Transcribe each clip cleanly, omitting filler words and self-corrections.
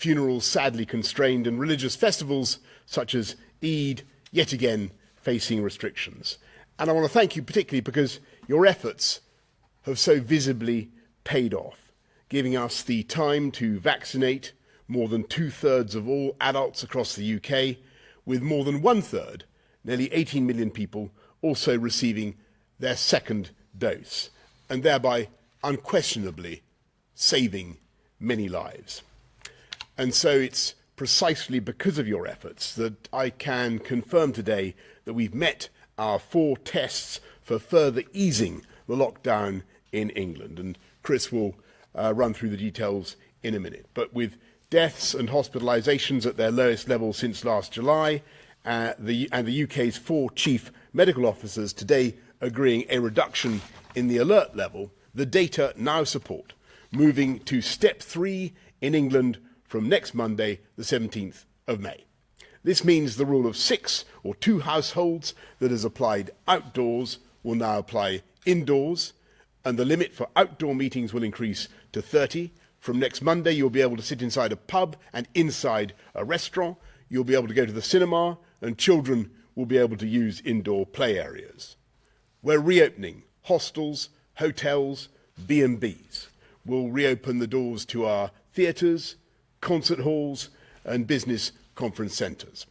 funerals sadly constrained, and religious festivals such as Eid yet again facing restrictions. And I want to thank you particularly because your efforts have so visibly paid off, giving us the time to vaccinate more than 2/3 of all adults across the UK, with more than 1/3, nearly 18 million people, also receiving their second dose, and thereby unquestionably saving many lives. And so it's precisely because of your efforts that I can confirm today that we've met our 4 tests for further easing the lockdown in England. And Chris will run through the details in a minute. But with deaths and hospitalisations at their lowest level since last July, and the UK's 4 chief medical officers today agreeing a reduction in the alert level, the data now support moving to step 3 in England from next Monday, the 17th of May. This means the rule of 6 or 2 households that is applied outdoors will now apply indoors, and the limit for outdoor meetings will increase to 30. From next Monday, you'll be able to sit inside a pub and inside a restaurant. You'll be able to go to the cinema, and children will be able to use indoor play areas. We're reopening hostels, hotels, B&Bs. We'll reopen the doors to our theatres, concert halls and business conference centres.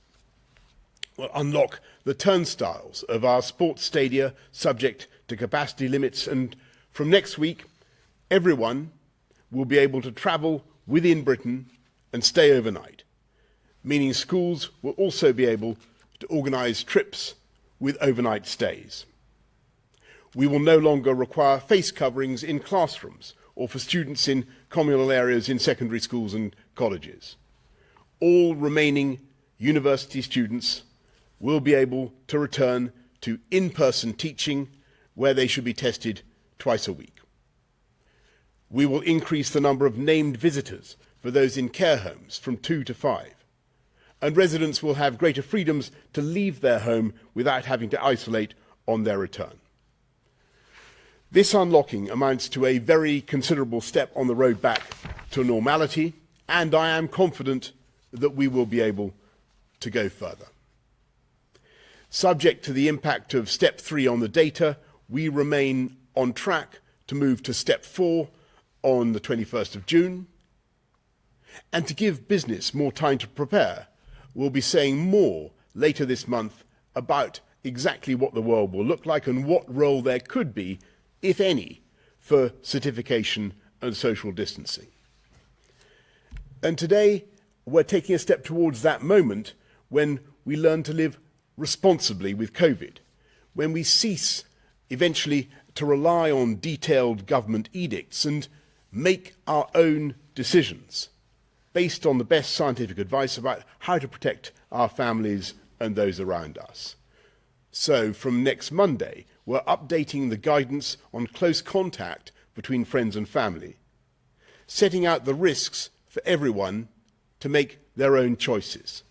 We'll unlock the turnstiles of our sports stadia subject to capacity limits, and from next week, everyone will be able to travel within Britain and stay overnight, meaning schools will also be able to organise trips with overnight stays. We will no longer require face coverings in classrooms or for students in communal areas in secondary schools and colleges. All remaining university students will be able to return to in-person teaching, where they should be tested twice a week. We will increase the number of named visitors for those in care homes from 2 to 5, and residents will have greater freedoms to leave their home without having to isolate on their return. This unlocking amounts to a very considerable step on the road back to normality, and I am confident that we will be able to go further. Subject to the impact of step 3 on the data, we remain on track to move to step 4 on the 21st of June. And to give business more time to prepare, we'll be saying more later this month about exactly what the world will look like and what role there could be, if any, for certification and social distancing. And today, we're taking a step towards that moment when we learn to live responsibly with COVID, when we cease eventually to rely on detailed government edicts and make our own decisions based on the best scientific advice about how to protect our families and those around us. So from next Monday, we're updating the guidance on close contact between friends and family, setting out the risks for everyone to make their own choices.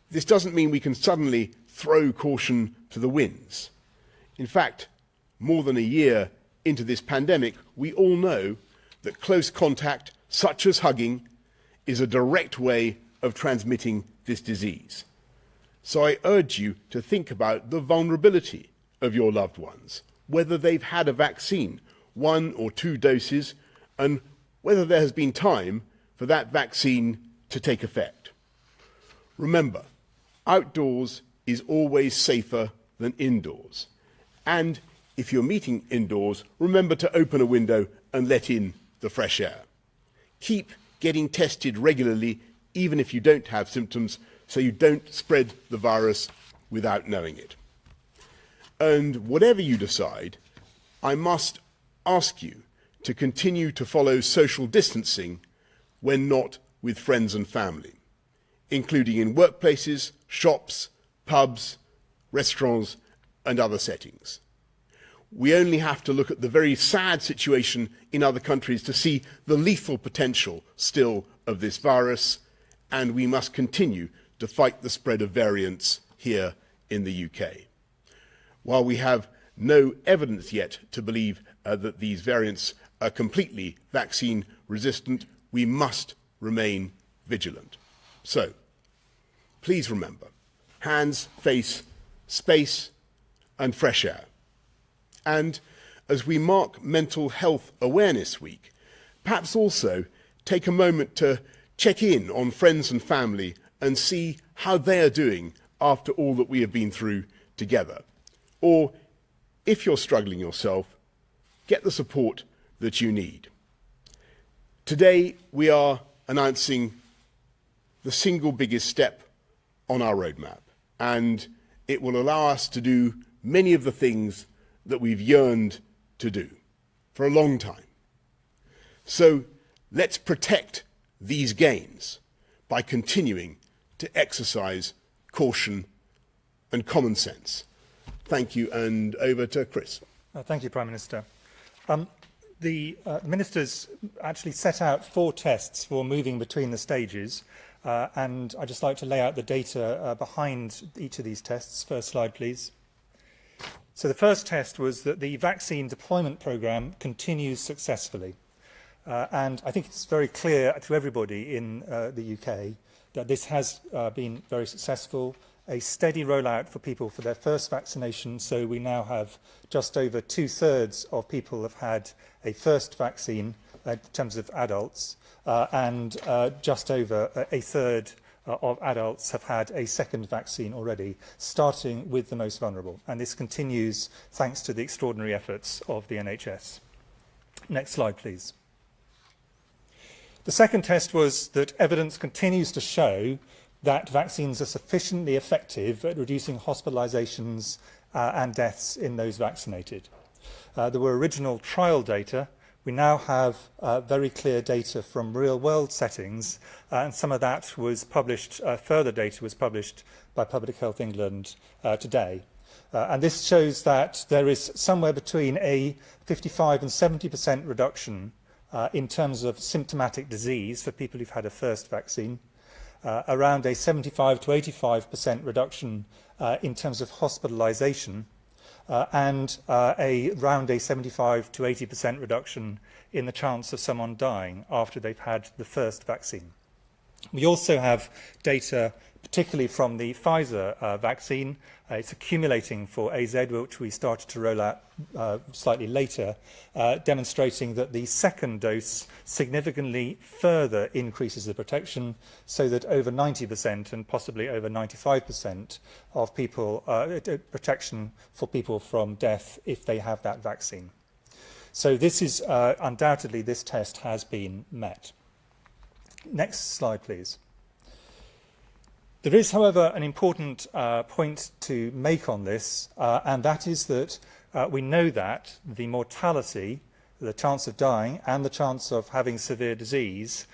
This doesn't mean we can suddenly throw caution to the winds. In fact, more than a year into this pandemic, we all know that close contact, such as hugging, is a direct way of transmitting this disease. So I urge you to think about the vulnerability of your loved ones, whether they've had a vaccine, 1 or 2 doses, and whether there has been time for that vaccine to take effect. Remember, outdoors is always safer than indoors. And if you're meeting indoors, remember to open a window and let in the fresh air. Keep getting tested regularly, even if you don't have symptoms, so you don't spread the virus without knowing it. And whatever you decide, I must ask you to continue to follow social distancing when not with friends and family, including in workplaces, shops, pubs, restaurants, and other settings. We only have to look at the very sad situation in other countries to see the lethal potential still of this virus, and we must continue to fight the spread of variants here in the UK. While we have no evidence yet to believe that these variants are completely vaccine resistant, we must remain vigilant. So, please remember, hands, face, space and fresh air. And as we mark Mental Health Awareness Week, perhaps also take a moment to check in on friends and family and see how they are doing after all that we have been through together. Or, if you're struggling yourself, get the support that you need. Today, we are announcing the single biggest step on our roadmap, and it will allow us to do many of the things that we've yearned to do for a long time. So let's protect these gains by continuing to exercise caution and common sense. Thank you, and over to Chris. Thank you, Prime Minister. The ministers actually set out 4 tests for moving between the stages, and I'd just like to lay out the data behind each of these tests. First slide, please. So the first test was that the vaccine deployment programme continues successfully. And I think it's very clear to everybody in the UK that this has been very successful. A steady rollout for people for their first vaccination, so we now have just over 2/3 of people have had a first vaccine in terms of adults, and just over 1/3 of adults have had a second vaccine already, starting with the most vulnerable. And this continues thanks to the extraordinary efforts of the NHS. Next slide, please. The second test was that evidence continues to show that vaccines are sufficiently effective at reducing hospitalisations and deaths in those vaccinated. There were original trial data. We now have very clear data from real-world settings, and some of that was published, further data was published by Public Health England today. And this shows that there is somewhere between a 55 and 70% reduction in terms of symptomatic disease for people who've had a first vaccine, around a 75 to 85% reduction in terms of hospitalisation, and around a 75 to 80% reduction in the chance of someone dying after they've had the first vaccine. We also have data, particularly from the Pfizer vaccine. It's accumulating for AZ, which we started to roll out slightly later, demonstrating that the second dose significantly further increases the protection, so that over 90% and possibly over 95% of people, protection for people from death if they have that vaccine. So this is undoubtedly, this test has been met. Next slide, please. There is, however, an important point to make on this, and that is that we know that the mortality, the chance of dying, and the chance of having severe disease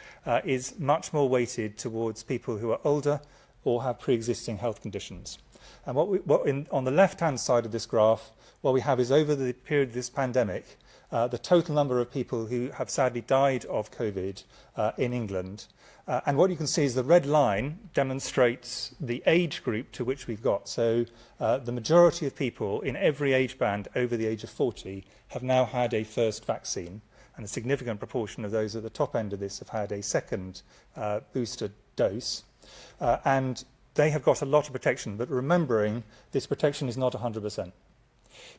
is much more weighted towards people who are older or have pre-existing health conditions. And on the left-hand side of this graph, what we have is over the period of this pandemic, the total number of people who have sadly died of COVID in England. And what you can see is the red line demonstrates the age group to which we've got. So the majority of people in every age band over the age of 40 have now had a first vaccine, and a significant proportion of those at the top end of this have had a second booster dose. And they have got a lot of protection, but remembering this protection is not 100%.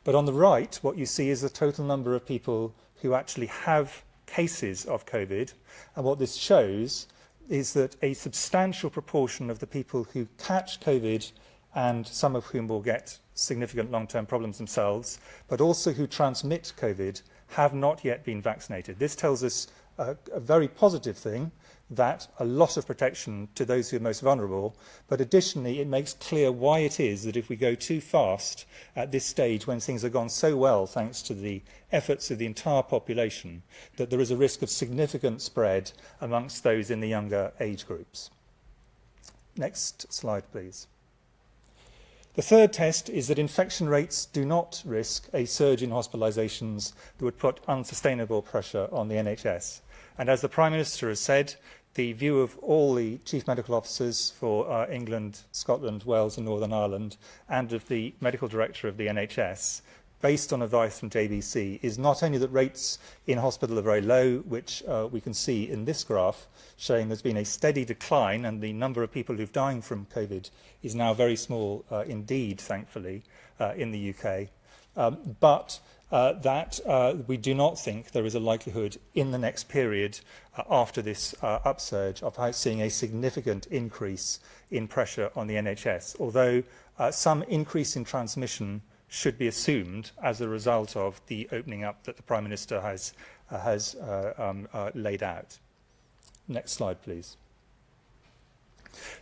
But on the right, what you see is the total number of people who actually have cases of COVID. And what this shows is that a substantial proportion of the people who catch COVID, and some of whom will get significant long-term problems themselves, but also who transmit COVID, have not yet been vaccinated. This tells us a very positive thing, that a lot of protection to those who are most vulnerable, but additionally it makes clear why it is that if we go too fast at this stage, when things have gone so well thanks to the efforts of the entire population, that there is a risk of significant spread amongst those in the younger age groups. Next slide, please. The third test is that infection rates do not risk a surge in hospitalisations that would put unsustainable pressure on the NHS. And as the Prime Minister has said, the view of all the Chief Medical Officers for England, Scotland, Wales and Northern Ireland, and of the Medical Director of the NHS, based on advice from JBC, is not only that rates in hospital are very low, which we can see in this graph, showing there's been a steady decline and the number of people who've dying from COVID is now very small indeed, thankfully, in the UK, but that we do not think there is a likelihood in the next period after this upsurge of seeing a significant increase in pressure on the NHS, although some increase in transmission should be assumed as a result of the opening up that the Prime Minister has laid out. Next slide, please.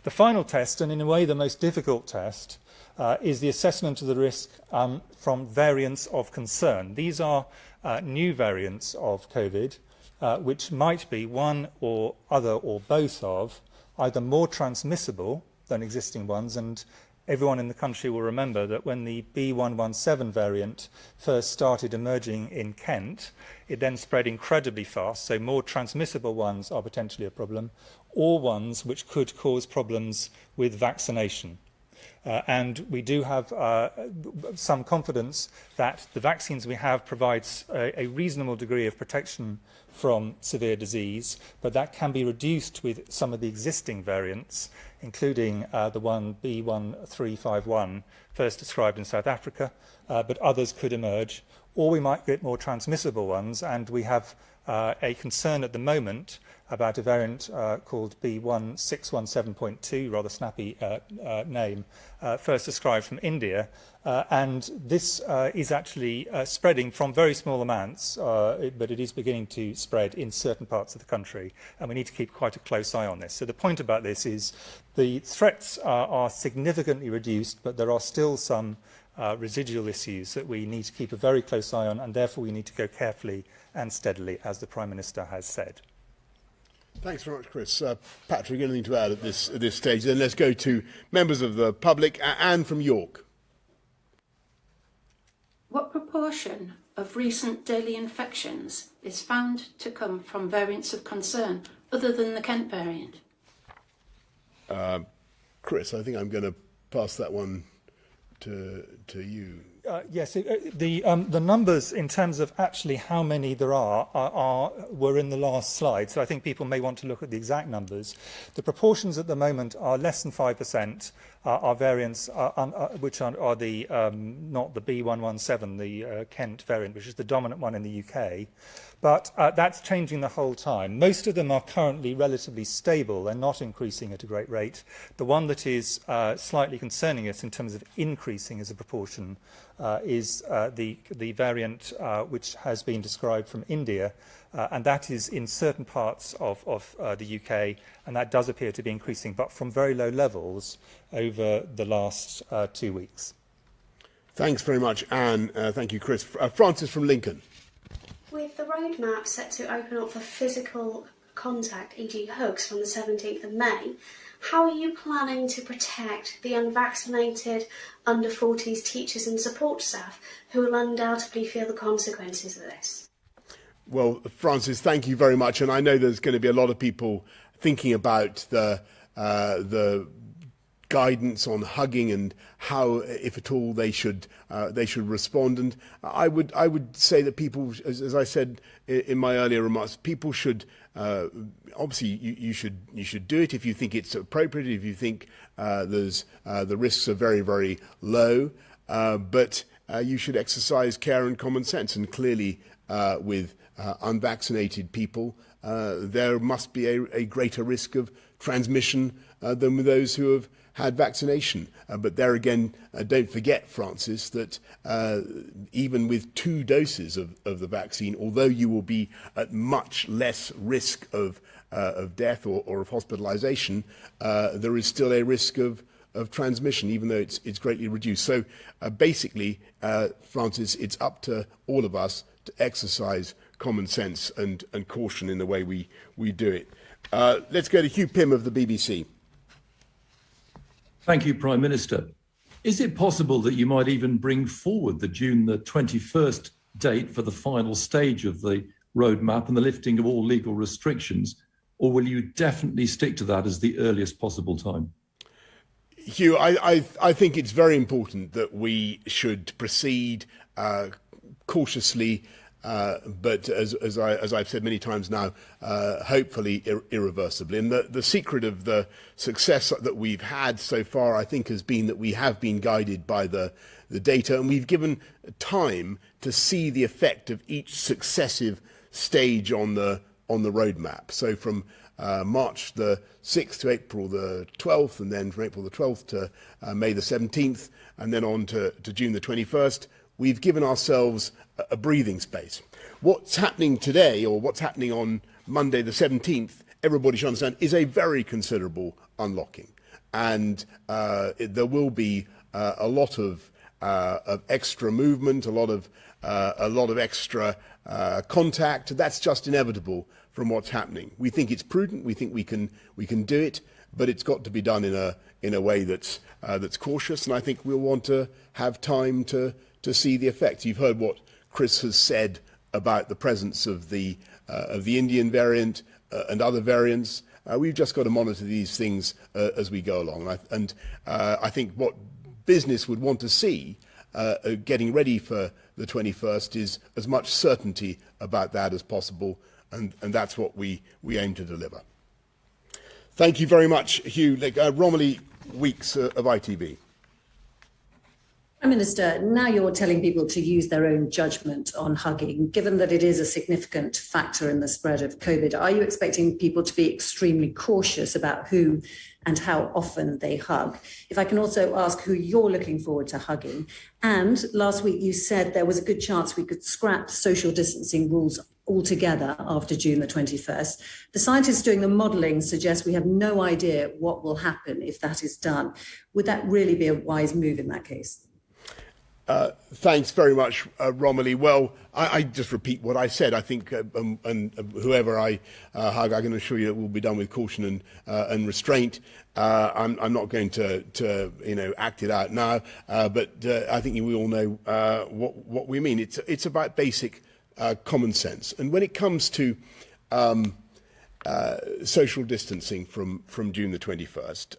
The final test, and in a way the most difficult test, is the assessment of the risk from variants of concern. These are new variants of COVID, which might be one or other or both of either more transmissible than existing ones, and everyone in the country will remember that when the B117 variant first started emerging in Kent, it then spread incredibly fast, so more transmissible ones are potentially a problem, or ones which could cause problems with vaccination. And we do have some confidence that the vaccines we have provides a reasonable degree of protection from severe disease, but that can be reduced with some of the existing variants, including the one B1351, first described in South Africa, but others could emerge, or we might get more transmissible ones, and we have a concern at the moment about a variant called B1617.2, rather snappy name, first described from India. And this is actually spreading from very small amounts, but it is beginning to spread in certain parts of the country, and we need to keep quite a close eye on this. So the point about this is the threats are significantly reduced, but there are still some residual issues that we need to keep a very close eye on, and therefore we need to go carefully and steadily, as the Prime Minister has said. Thanks very much, Chris. Patrick, anything to add at this stage? Then let's go to members of the public. Anne from York. What proportion of recent daily infections is found to come from variants of concern other than the Kent variant? Chris, I think I'm going to pass that one to you. Yes, the numbers in terms of actually how many there were in the last slide, so I think people may want to look at the exact numbers. The proportions at the moment are less than 5%, are variants which are the not the B117, the Kent variant, which is the dominant one in the UK. But that's changing the whole time. Most of them are currently relatively stable. They're not increasing at a great rate. The one that is slightly concerning us in terms of increasing as a proportion is the variant which has been described from India, and that is in certain parts of the UK, and that does appear to be increasing, but from very low levels over the last 2 weeks. Thanks very much, Anne. Thank you, Chris. Francis from Lincoln. With the roadmap set to open up for physical contact, e.g. hugs, from the 17th of May, how are you planning to protect the unvaccinated under 40s teachers and support staff who will undoubtedly feel the consequences of this? Well, Francis, thank you very much. And I know there's going to be a lot of people thinking about the guidance on hugging and how, if at all, they should respond. And I would say that people, as I said in my earlier remarks, people should obviously you should do it if you think it's appropriate, if you think the risks are very, very low, but you should exercise care and common sense. And clearly, with unvaccinated people, there must be a greater risk of transmission than with those who have had vaccination. But there again, don't forget, Francis, that even with 2 doses of the vaccine, although you will be at much less risk of death or of hospitalisation, there is still a risk of transmission, even though it's greatly reduced. So basically, Francis, it's up to all of us to exercise common sense and caution in the way we do it. Let's go to Hugh Pym of the BBC. Thank you, Prime Minister. Is it possible that you might even bring forward the June the 21st date for the final stage of the roadmap and the lifting of all legal restrictions, or will you definitely stick to that as the earliest possible time? Hugh, I think it's very important that we should proceed cautiously, but as I've said many times now, hopefully irreversibly. And the secret of the success that we've had so far, I think, has been that we have been guided by the data, and we've given time to see the effect of each successive stage on the roadmap. So from March the 6th to April the 12th, and then from April the 12th to May the 17th, and then on to June the 21st, we've given ourselves a breathing space. What's happening today, or what's happening on Monday the 17th, everybody should understand, is a very considerable unlocking. And there will be a lot of extra movement, a lot of extra contact. That's just inevitable from what's happening. We think it's prudent. We think we can do it, but it's got to be done in a way that's cautious. And I think we'll want to have time to see the effects. You've heard what Chris has said about the presence of the Indian variant and other variants. We've just got to monitor these things as we go along. And I think what business would want to see getting ready for the 21st is as much certainty about that as possible, and that's what we aim to deliver. Thank you very much, Hugh. Romilly Weeks of ITV. Prime Minister, now you're telling people to use their own judgment on hugging. Given that it is a significant factor in the spread of COVID, are you expecting people to be extremely cautious about who and how often they hug? If I can also ask who you're looking forward to hugging. And last week you said there was a good chance we could scrap social distancing rules altogether after June the 21st. The scientists doing the modelling suggest we have no idea what will happen if that is done. Would that really be a wise move in that case? Thanks very much, Romilly. Well, I just repeat what I said. I think, and whoever I hug, I can assure you it will be done with caution and restraint. I'm not going to act it out now, but I think we all know what we mean. It's about basic common sense. And when it comes to social distancing from June the 21st,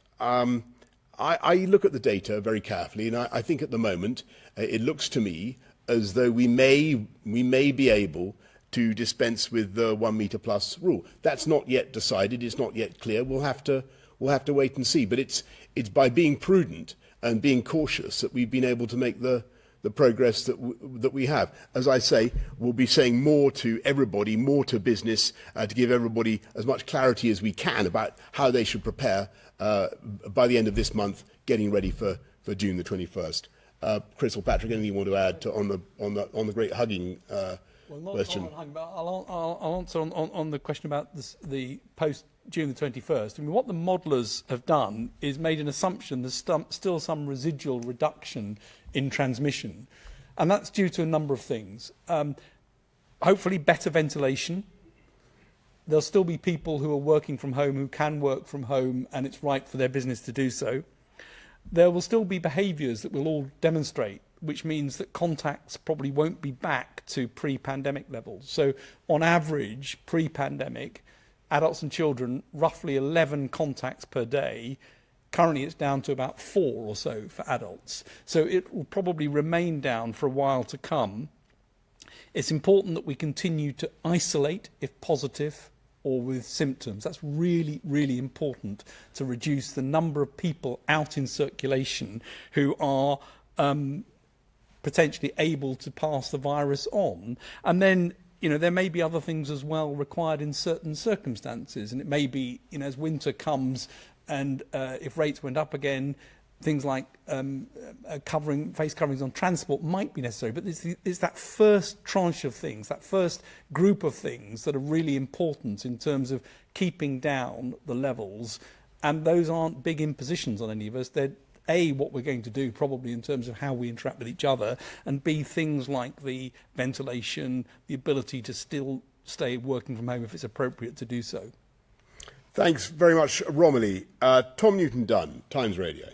I look at the data very carefully, and I think at the moment it looks to me as though we may be able to dispense with the 1 metre plus rule. That's not yet decided. It's not yet clear. We'll have to wait and see. But it's by being prudent and being cautious that we've been able to make the progress that we have. As I say, we'll be saying more to everybody, more to business, to give everybody as much clarity as we can about how they should prepare by the end of this month, getting ready for June the 21st. Chris or Patrick, anything you want to add on the great hugging question? On hugging, but I'll answer on the question about the post June the 21st. I mean, what the modellers have done is made an assumption there's still some residual reduction in transmission, and that's due to a number of things. Hopefully better ventilation. There'll still be people who are working from home who can work from home, and it's right for their business to do so. There will still be behaviours that we'll all demonstrate, which means that contacts probably won't be back to pre-pandemic levels. So on average, pre-pandemic, adults and children, roughly 11 contacts per day. Currently, it's down to about 4 or so for adults. So it will probably remain down for a while to come. It's important that we continue to isolate if positive or with symptoms. That's really, really important to reduce the number of people out in circulation who are potentially able to pass the virus on. And then, there may be other things as well required in certain circumstances. And it may be, as winter comes and if rates went up again, things like face coverings on transport might be necessary. But it's that first tranche of things, that first group of things that are really important in terms of keeping down the levels. And those aren't big impositions on any of us. They're A, what we're going to do probably in terms of how we interact with each other, and B, things like the ventilation, the ability to still stay working from home if it's appropriate to do so. Thanks very much, Romilly. Tom Newton-Dunn, Times Radio.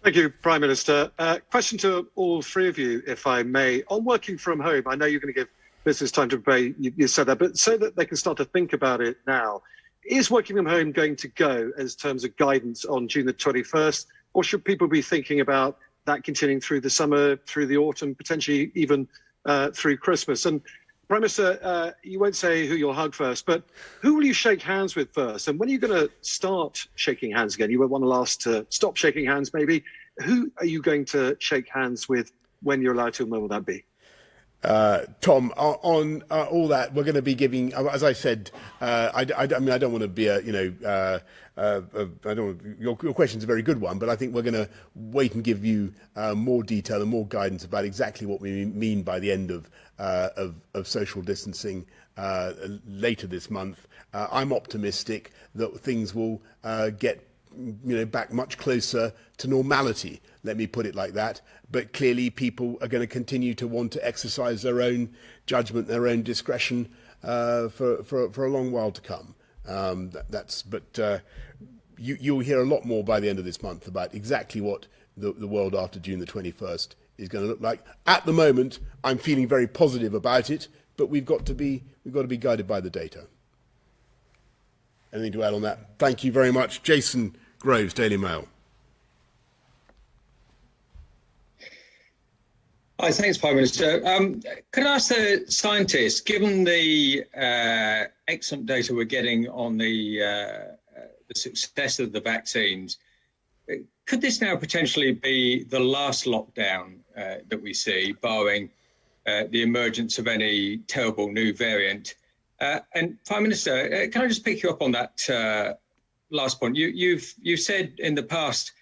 Thank you, Prime Minister. Question to all three of you, if I may. On working from home, I know you're going to give business time to prepare, you said that, but so that they can start to think about it now, is working from home going to go as terms of guidance on June the 21st, or should people be thinking about that continuing through the summer, through the autumn, potentially even through Christmas. And Prime Minister, you won't say who you'll hug first, but who will you shake hands with first? And when are you going to start shaking hands again? You were one of the last to stop shaking hands, maybe. Who are you going to shake hands with when you're allowed to, and when will that be? Tom, on all that, we're going to be giving, as I said, I mean, I don't want to be your question's a very good one, but I think we're going to wait and give you more detail and more guidance about exactly what we mean by the end of social distancing later this month. I'm optimistic that things will get back much closer to normality, let me put it like that. But clearly people are going to continue to want to exercise their own judgment, their own discretion for a long while to come. You'll hear a lot more by the end of this month about exactly what the world after June the 21st is going to look like. At the moment, I'm feeling very positive about it, but we've got to be guided by the data. Anything to add on that? Thank you very much. Jason Groves, Daily Mail. Hi, thanks, Prime Minister. Can I ask the scientists, given the excellent data we're getting on the success of the vaccines, could this now potentially be the last lockdown that we see, barring the emergence of any terrible new variant? And Prime Minister, can I just pick you up on that last point? You've said in the past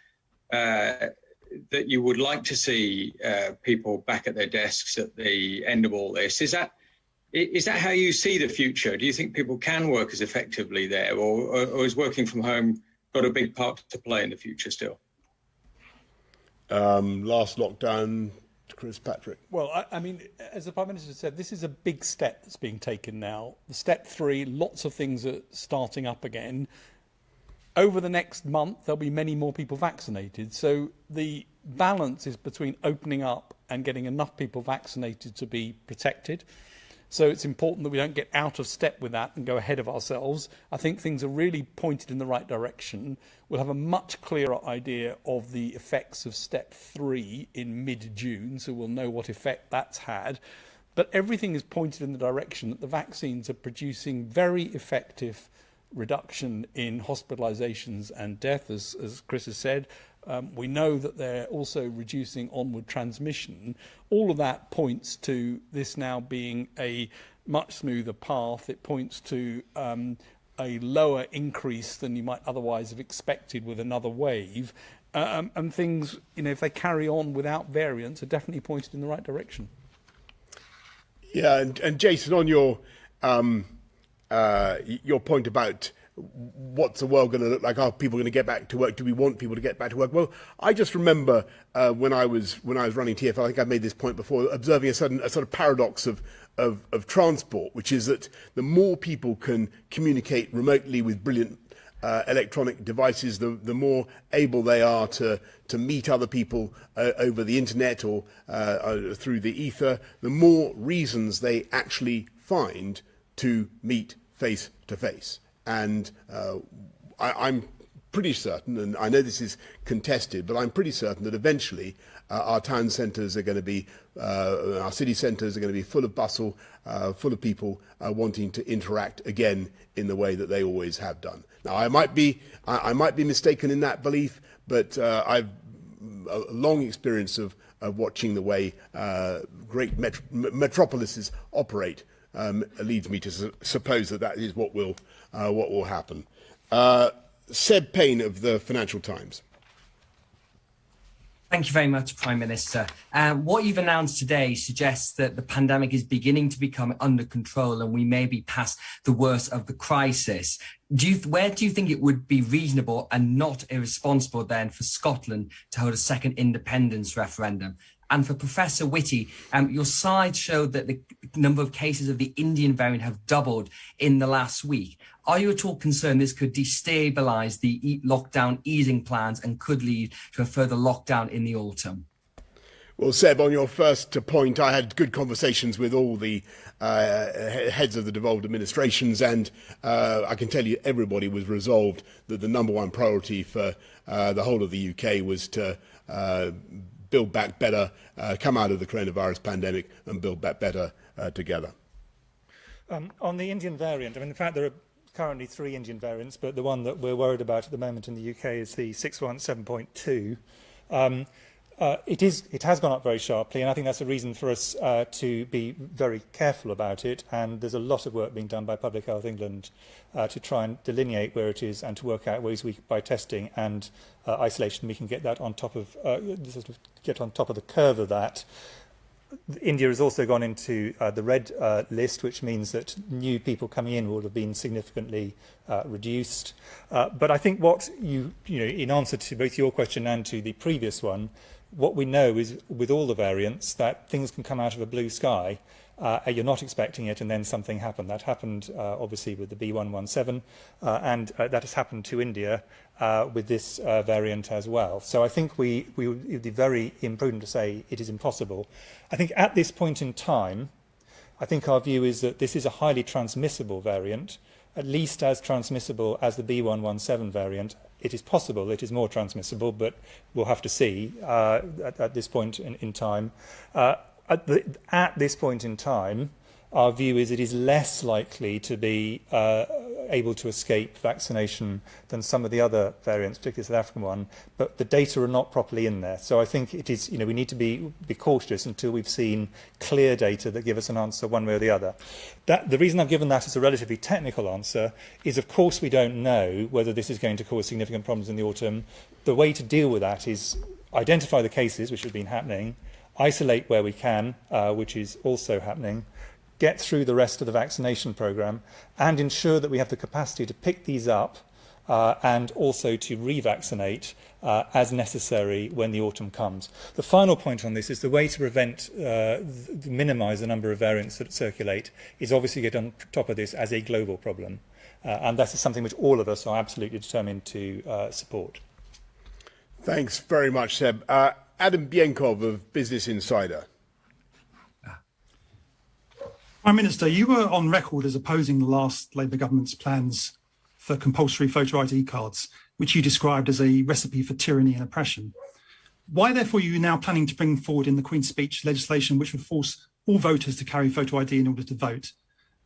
that you would like to see people back at their desks at the end of all this. Is that how you see the future? Do you think people can work as effectively there, or is working from home got a big part to play in the future still? Last lockdown, Chris Patrick. Well, I mean, as the Prime Minister said, this is a big step that's being taken now. The step 3, lots of things are starting up again. Over the next month, there'll be many more people vaccinated. So the balance is between opening up and getting enough people vaccinated to be protected. So it's important that we don't get out of step with that and go ahead of ourselves. I think things are really pointed in the right direction. We'll have a much clearer idea of the effects of step 3 in mid-June, so we'll know what effect that's had. But everything is pointed in the direction that the vaccines are producing very effective reduction in hospitalisations and death, as Chris has said. We know that they're also reducing onward transmission. All of that points to this now being a much smoother path. It points to a lower increase than you might otherwise have expected with another wave. And things, if they carry on without variants, are definitely pointed in the right direction. Yeah, and Jason, on your point about what's the world going to look like? Are people going to get back to work? Do we want people to get back to work? Well, I just remember when I was running TfL, I think I've made this point before, observing a sort of paradox of transport, which is that the more people can communicate remotely with brilliant electronic devices, the more able they are to meet other people over the internet or through the ether, the more reasons they actually find to meet face to face. And I'm pretty certain, and I know this is contested, but I'm pretty certain that eventually our town centres are going to be, our city centres are going to be full of bustle, full of people wanting to interact again in the way that they always have done. Now, I might be mistaken in that belief, but I've a long experience of watching the way great metropolises operate. Leads me to suppose that is what will happen. Seb Payne of the Financial Times. Thank you very much, Prime Minister. What you've announced today suggests that the pandemic is beginning to become under control and we may be past the worst of the crisis. Where do you think it would be reasonable and not irresponsible then for Scotland to hold a second independence referendum? And for Professor Whitty, your side showed that the number of cases of the Indian variant have doubled in the last week. Are you at all concerned this could destabilise the lockdown easing plans and could lead to a further lockdown in the autumn? Well, Seb, on your first point, I had good conversations with all the heads of the devolved administrations, and I can tell you everybody was resolved that the number one priority for the whole of the UK was to build back better, come out of the coronavirus pandemic and build back better together. On the Indian variant, I mean, in fact, there are currently 3 Indian variants, but the one that we're worried about at the moment in the UK is the 617.2. It has gone up very sharply, and I think that's a reason for us to be very careful about it. And there's a lot of work being done by Public Health England to try and delineate where it is and to work out ways by testing and isolation we can get that on top of get on top of the curve of that. India has also gone into the red list, which means that new people coming in will have been significantly reduced. But I think what in answer to both your question and to the previous one, what we know is with all the variants that things can come out of a blue sky. You're not expecting it, and then something happened. That happened obviously with the B117, and that has happened to India with this variant as well. So I think it would be very imprudent to say it is impossible. I think at this point in time, I think our view is that this is a highly transmissible variant, at least as transmissible as the B117 variant. It is possible it is more transmissible, but we'll have to see at this point in time. At this point in time, our view is it is less likely to be able to escape vaccination than some of the other variants, particularly the South African one, but the data are not properly in there. So I think it is, we need to be cautious until we've seen clear data that give us an answer one way or the other. The reason I've given that as a relatively technical answer is, of course, we don't know whether this is going to cause significant problems in the autumn. The way to deal with that is identify the cases, which have been happening, isolate where we can, which is also happening, get through the rest of the vaccination programme, and ensure that we have the capacity to pick these up and also to revaccinate as necessary when the autumn comes. The final point on this is the way to prevent, minimise the number of variants that circulate is obviously get on top of this as a global problem. And that is something which all of us are absolutely determined to support. Thanks very much, Seb. Adam Bienkov of Business Insider. Prime Minister, you were on record as opposing the last Labour government's plans for compulsory photo ID cards, which you described as a recipe for tyranny and oppression. Why, therefore, are you now planning to bring forward in the Queen's Speech legislation which would force all voters to carry photo ID in order to vote?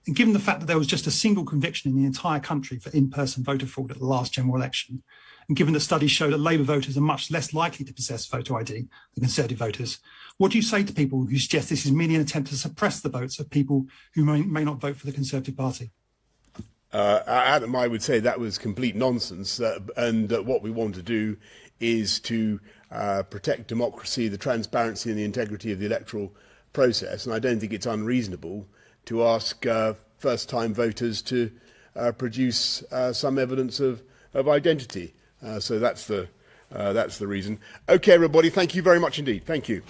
And given the fact that there was just a single conviction in the entire country for in-person voter fraud at the last general election, and given that studies show that Labour voters are much less likely to possess photo ID than Conservative voters, what do you say to people who suggest this is merely an attempt to suppress the votes of people who may not vote for the Conservative Party? Adam, I would say that was complete nonsense, and what we want to do is to protect democracy, the transparency and the integrity of the electoral process, and I don't think it's unreasonable to ask first-time voters to produce some evidence of identity. So that's the reason. Okay, everybody, thank you very much indeed. Thank you.